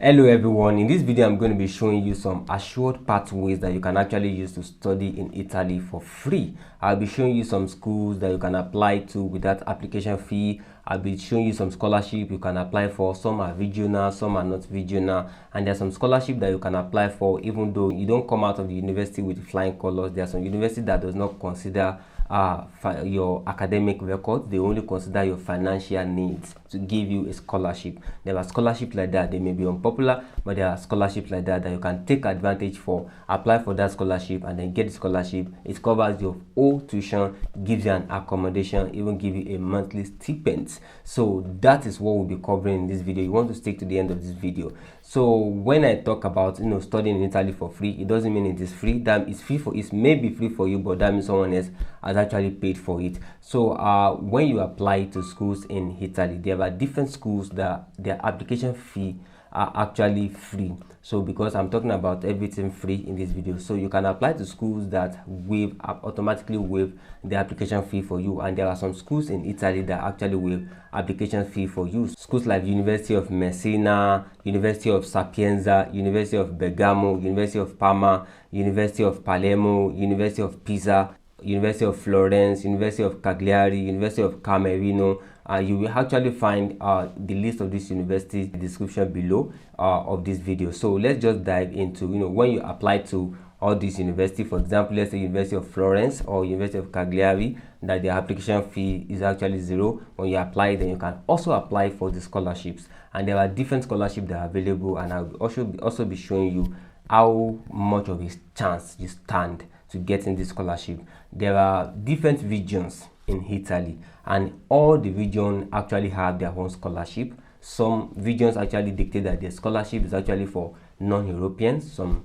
Hello everyone, in this video I'm going to be showing you some assured pathways that you can actually use to study in Italy for free. I'll be showing you some schools that you can apply to without application fee. I'll be showing you some scholarship you can apply for. Some are regional, some are not regional, and there's some scholarship that you can apply for even though you don't come out of the university with flying colors. There are some universities that does not consider your academic record. They only consider your financial needs to give you a scholarship. There are scholarships like that. They may be unpopular, but there are scholarships like that you can take advantage for. Apply for that scholarship and then get the scholarship. It covers your whole tuition, gives you an accommodation, even give you a monthly stipend. So that is what we'll be covering in this video. You want to stick to the end of this video. So when I talk about studying in Italy for free, it doesn't mean it is free. That it's free for, it may be free for you, but that means someone else has actually paid for it. So when you apply to schools in Italy, there are different schools that their application fee are actually free. So because I'm talking about everything free in this video, so you can apply to schools that automatically waive the application fee for you, and there are some schools in Italy that actually waive application fee for you. Schools like University of Messina, University of Sapienza, University of Bergamo, University of Parma, University of Palermo, University of Pisa, University of Florence, University of Cagliari, University of Camerino. You will actually find the list of these universities in the description below of this video. So let's just dive into when you apply to all these universities. For example, let's say University of Florence or University of Cagliari, that the application fee is actually zero. When you apply, then you can also apply for the scholarships, and there are different scholarships that are available, and I'll also be showing you how much of a chance you stand to getting this scholarship. There are different regions in Italy, and all the regions actually have their own scholarship. Some regions actually dictate that their scholarship is actually for non-Europeans. Some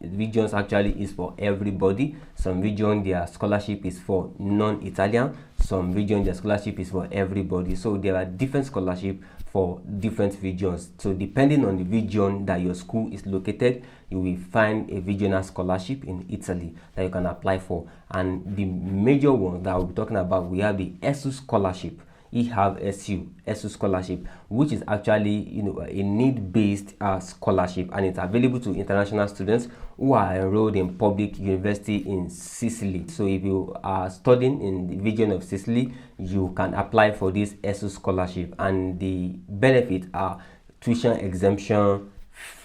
regions actually is for everybody. Some region their scholarship is for non-Italian. Some region their scholarship is for everybody. So there are different scholarship for different regions. So depending on the region that your school is located, you will find a regional scholarship in Italy that you can apply for. And the major ones that we'll be talking about, we have the ESU scholarship. We have ESU scholarship, which is actually a need-based scholarship, and it's available to international students who are enrolled in public university in Sicily. So if you are studying in the region of Sicily, you can apply for this ESU scholarship, and the benefits are tuition exemption,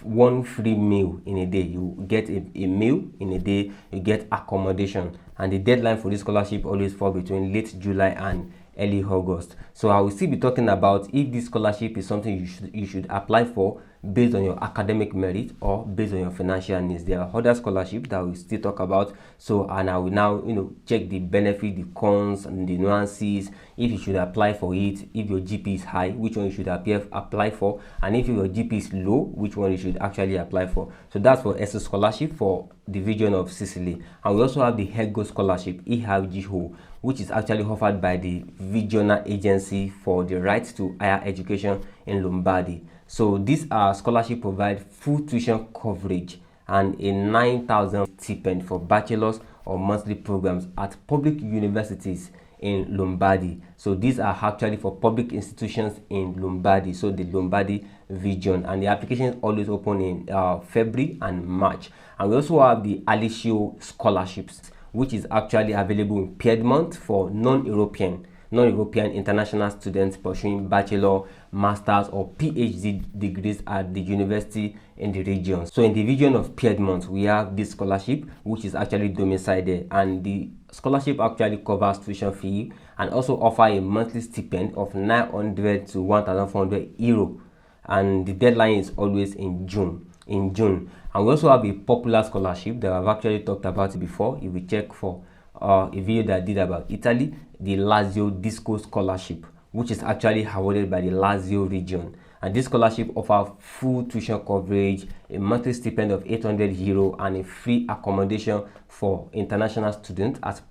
one free meal in a day. You get a meal in a day, you get accommodation, and the deadline for this scholarship always falls between late July and early August. So I will still be talking about if this scholarship is something you should apply for based on your academic merit or based on your financial needs. There are other scholarships that we'll still talk about. So, and I will now check the benefit, the cons, and the nuances. If you should apply for it, if your GP is high, which one you should apply for, and if your GP is low, which one you should actually apply for. So that's for ESO scholarship for the region of Sicily. And we also have the HEGO scholarship, EHGO, which is actually offered by the regional agency for the right to higher education in Lombardy. So these scholarship provide full tuition coverage and a 9,000 stipend for bachelor's or monthly programs at public universities in Lombardy. So these are actually for public institutions in Lombardy, so the Lombardy region, and the application is always open in February and March. And we also have the Alisio scholarships, which is actually available in Piedmont for non-European international students pursuing bachelor, master's, or PhD degrees at the university in the region. So in the region of Piedmont, we have this scholarship, which is actually domiciled there, and the scholarship actually covers tuition fee and also offer a monthly stipend of 900 to 1,400 euro, and the deadline is always in June. And we also have a popular scholarship that I've actually talked about before. If we check for a video that I did about Italy, the Lazio Disco scholarship, which is actually awarded by the Lazio region. And this scholarship offers full tuition coverage, a monthly stipend of 800 euro, and a free accommodation for international students at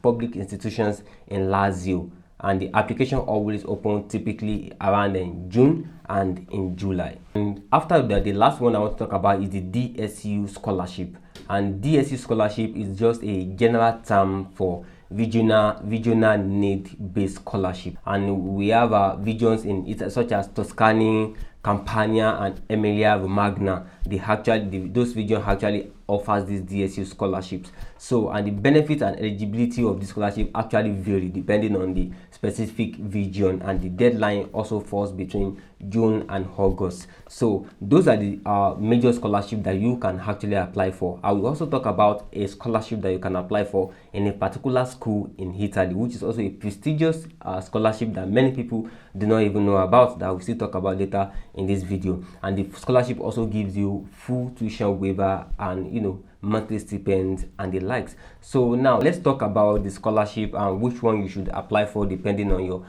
public institutions in Lazio. And the application always open typically around in June and in July. And after that, the last one I want to talk about is the DSU scholarship. And DSU scholarship is just a general term for regional need-based scholarship, and we have regions in it such as Tuscany, Campania and Emilia Romagna, those regions actually offers these DSU scholarships. So, and the benefit and eligibility of the scholarship actually vary depending on the specific region, and the deadline also falls between June and August. So those are the major scholarships that you can actually apply for. I will also talk about a scholarship that you can apply for in a particular school in Italy, which is also a prestigious scholarship that many people do not even know about, that we'll still talk about later in this video. And the scholarship also gives you full tuition waiver and monthly stipends and the likes. So now let's talk about the scholarship and which one you should apply for depending on your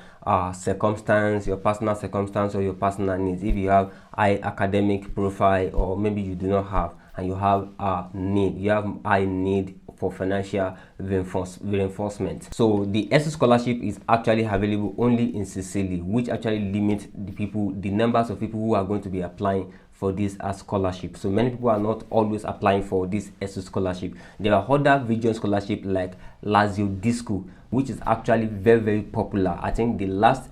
circumstance, your personal circumstance, or your personal needs. If you have high academic profile, or maybe you do not have, and you have high need for financial reinforcement. So the ESU scholarship is actually available only in Sicily, which actually limits the numbers of people who are going to be applying for this as scholarship. So many people are not always applying for this ESU scholarship. There are other region scholarship like Lazio Disco, which is actually very popular. I think the last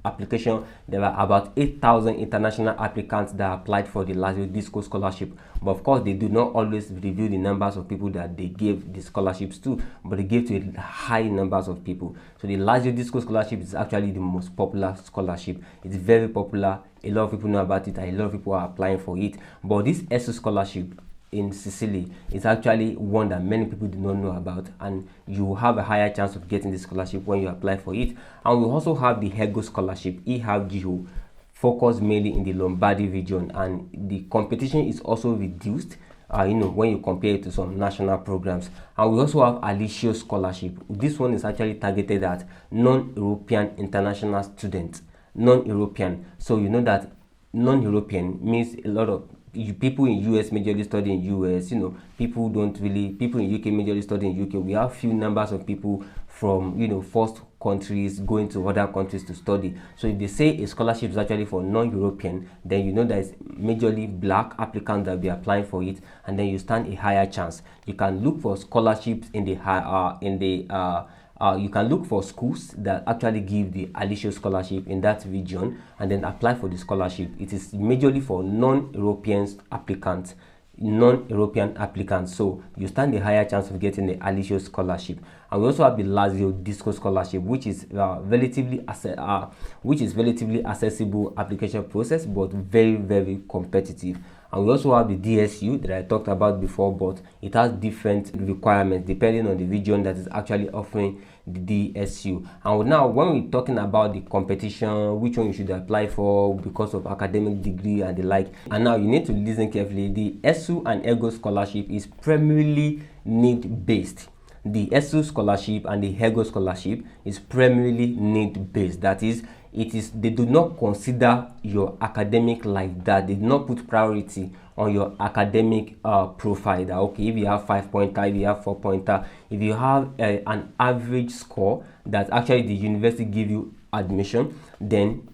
application, there were about 8,000 international applicants that applied for the Lazio Disco scholarship. But of course, they do not always review the numbers of people that they gave the scholarships to, but they gave to a high numbers of people. So the Lazio Disco scholarship is actually the most popular scholarship. It's very popular. A lot of people know about it, and a lot of people are applying for it. But this ESU scholarship in Sicily is actually one that many people do not know about, and you have a higher chance of getting the scholarship when you apply for it. And we also have the EGO scholarship, EHGO, focused mainly in the Lombardy region, and the competition is also reduced when you compare it to some national programs. And we also have Alisio scholarship. This one is actually targeted at non-European international students. Non-European, so you know that non-European means a lot of people in US majorly study in US. People in UK majorly study in UK. We have few numbers of people from first countries going to other countries to study. So if they say a scholarship is actually for non-European, then you know that it's majorly black applicants that will be applying for it, and then you stand a higher chance. You can look for scholarships in the you can look for schools that actually give the Alisio scholarship in that region and then apply for the scholarship. It is majorly for non-European applicants. So you stand a higher chance of getting the Alisio scholarship. And we also have the Lazio Disco scholarship, which is relatively accessible application process, but very competitive. And we also have the DSU that I talked about before, but it has different requirements depending on the region that is actually offering the DSU. And now when we're talking about the competition, which one you should apply for because of academic degree and the like, and now you need to listen carefully. The ESU and EGO scholarship is primarily need based. The ESU scholarship and the EGO scholarship is primarily need based. That is, they do not consider your academic like that. They do not put priority on your academic profile. That okay, if you have 5-pointer, if you have 4-pointer, if you have an average score that actually the university give you admission, then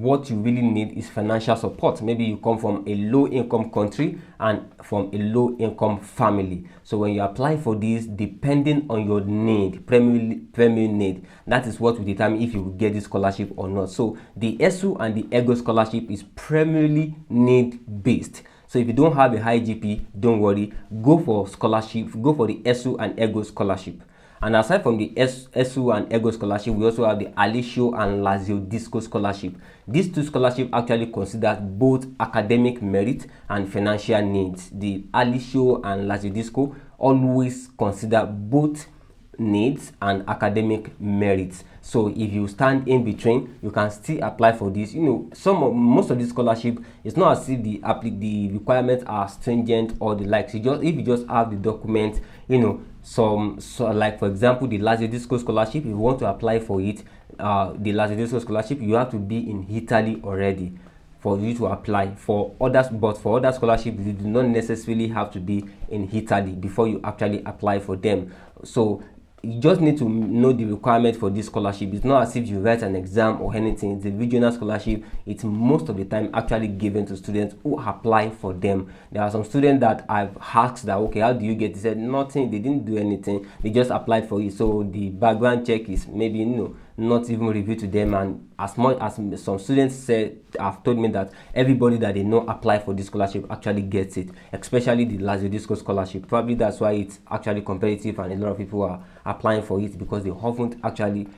what you really need is financial support. Maybe you come from a low income country and from a low income family. So when you apply for this, depending on your need, primary need, that is what will determine if you will get this scholarship or not. So the ESU and the EGO scholarship is primarily need based. So if you don't have a high GP, don't worry, go for scholarship, go for the ESU and EGO scholarship. And aside from the ESU and EGO scholarship, we also have the Alisio and Lazio Disco scholarship. These two scholarships actually consider both academic merit and financial needs. The Alisio and Lazio Disco always consider both needs and academic merits. So if you stand in between, you can still apply for this. Most of these scholarship, it's not as if the requirements are stringent or the likes. If you just have the document, like for example the Lazio Disco scholarship, if you want to apply for it, the Lazio Disco scholarship, you have to be in Italy already for you to apply for others. But for other scholarships, you do not necessarily have to be in Italy before you actually apply for them. So you just need to know the requirement for this scholarship. It's not as if you write an exam or anything. It's a regional scholarship. It's most of the time actually given to students who apply for them. There are some students that I've asked that, okay, how do you get it? They said nothing. They didn't do anything. They just applied for it. So the background check is maybe not even revealed to them. And as much as some students have told me that everybody that they know apply for this scholarship actually gets it, especially the Lazio Disco scholarship. Probably that's why it's actually competitive and a lot of people are applying for it, because they haven't actually,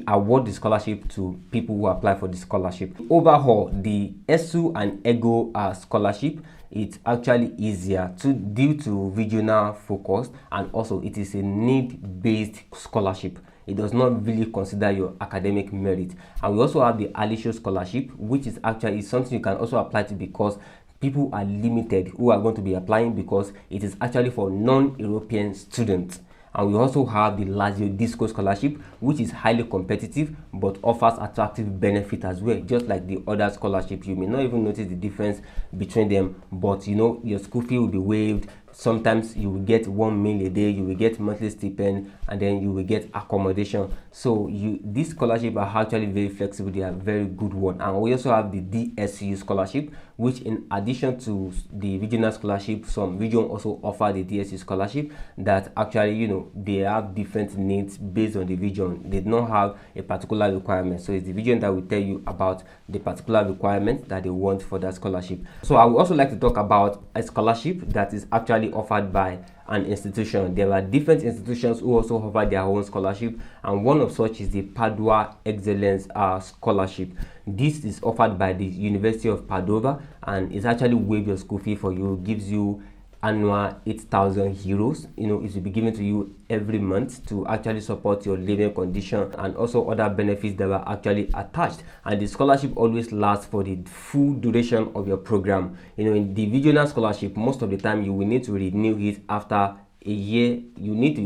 award the scholarship to people who apply for the scholarship. Overall, the ESU and EGO scholarship, it's actually easier due to regional focus, and also it is a need-based scholarship. It does not really consider your academic merit. And we also have the Alisho scholarship, which is actually something you can also apply to, because people are limited who are going to be applying, because it is actually for non-European students. And we also have the Lazio Disco scholarship, which is highly competitive but offers attractive benefit as well, just like the other scholarships. You may not even notice the difference between them, but your school fee will be waived. Sometimes you will get 1 meal a day, you will get monthly stipend, and then you will get accommodation. So these scholarships are actually very flexible. They are very good one. And we also have the DSU scholarship, which in addition to the regional scholarship, some region also offer the DSU scholarship that actually, they have different needs based on the region. They do not have a particular requirement. So it's the region that will tell you about the particular requirement that they want for that scholarship. So I would also like to talk about a scholarship that is actually offered by an institution. There are different institutions who also offer their own scholarship, and one of such is the Padova Excellence Scholarship. This is offered by the University of Padua, and it's actually waive your school fee for you, gives you annual 8,000 euros. It will be given to you every month to actually support your living condition, and also other benefits that are actually attached. And the scholarship always lasts for the full duration of your program. In the regional scholarship, most of the time you will need to renew it after a year. You need to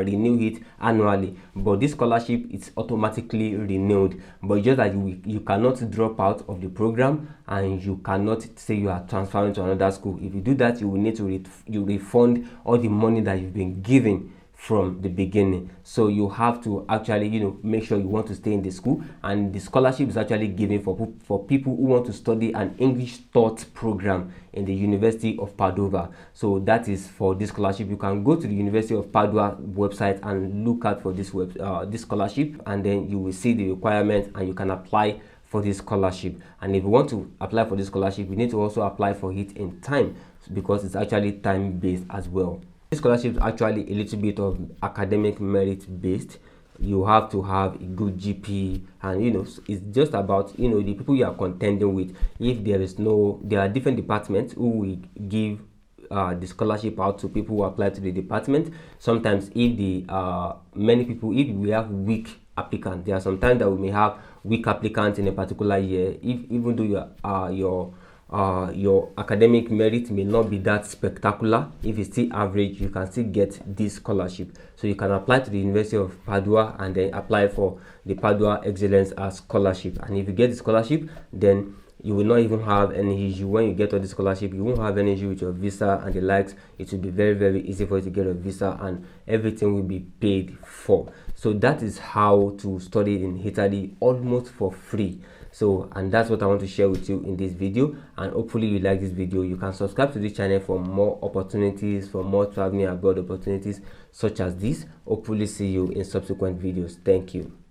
renew it annually, but this scholarship is automatically renewed. But just that you cannot drop out of the program, and you cannot say you are transferring to another school. If you do that, you will need to refund all the money that you've been given from the beginning. So you have to actually make sure you want to stay in the school. And the scholarship is actually given for people who want to study an English taught program in the University of Padua. So that is for this scholarship. You can go to the University of Padua website and look out for this scholarship, and then you will see the requirements and you can apply for this scholarship. And if you want to apply for this scholarship, you need to also apply for it in time, because it's actually time based as well. This scholarship is actually a little bit of academic merit based. You have to have a good GP, and it's just about the people you are contending with. If there are different departments who will give the scholarship out to people who apply to the department. Sometimes if we have weak applicants, there are sometimes that we may have weak applicants in a particular year. Even though your academic merit may not be that spectacular, if it's still average, you can still get this scholarship. So you can apply to the University of Padua and then apply for the Padua Excellence Scholarship. And if you get the scholarship, then you will not even have any issue. When you get all the scholarship, you won't have any issue with your visa and the likes. It will be very, very easy for you to get a visa, and everything will be paid for. So that is how to study in Italy almost for free. And that's what I want to share with you in this video, and hopefully you like this video. You can subscribe to this channel for more opportunities, for more traveling abroad opportunities such as this. Hopefully see you in subsequent videos. Thank you.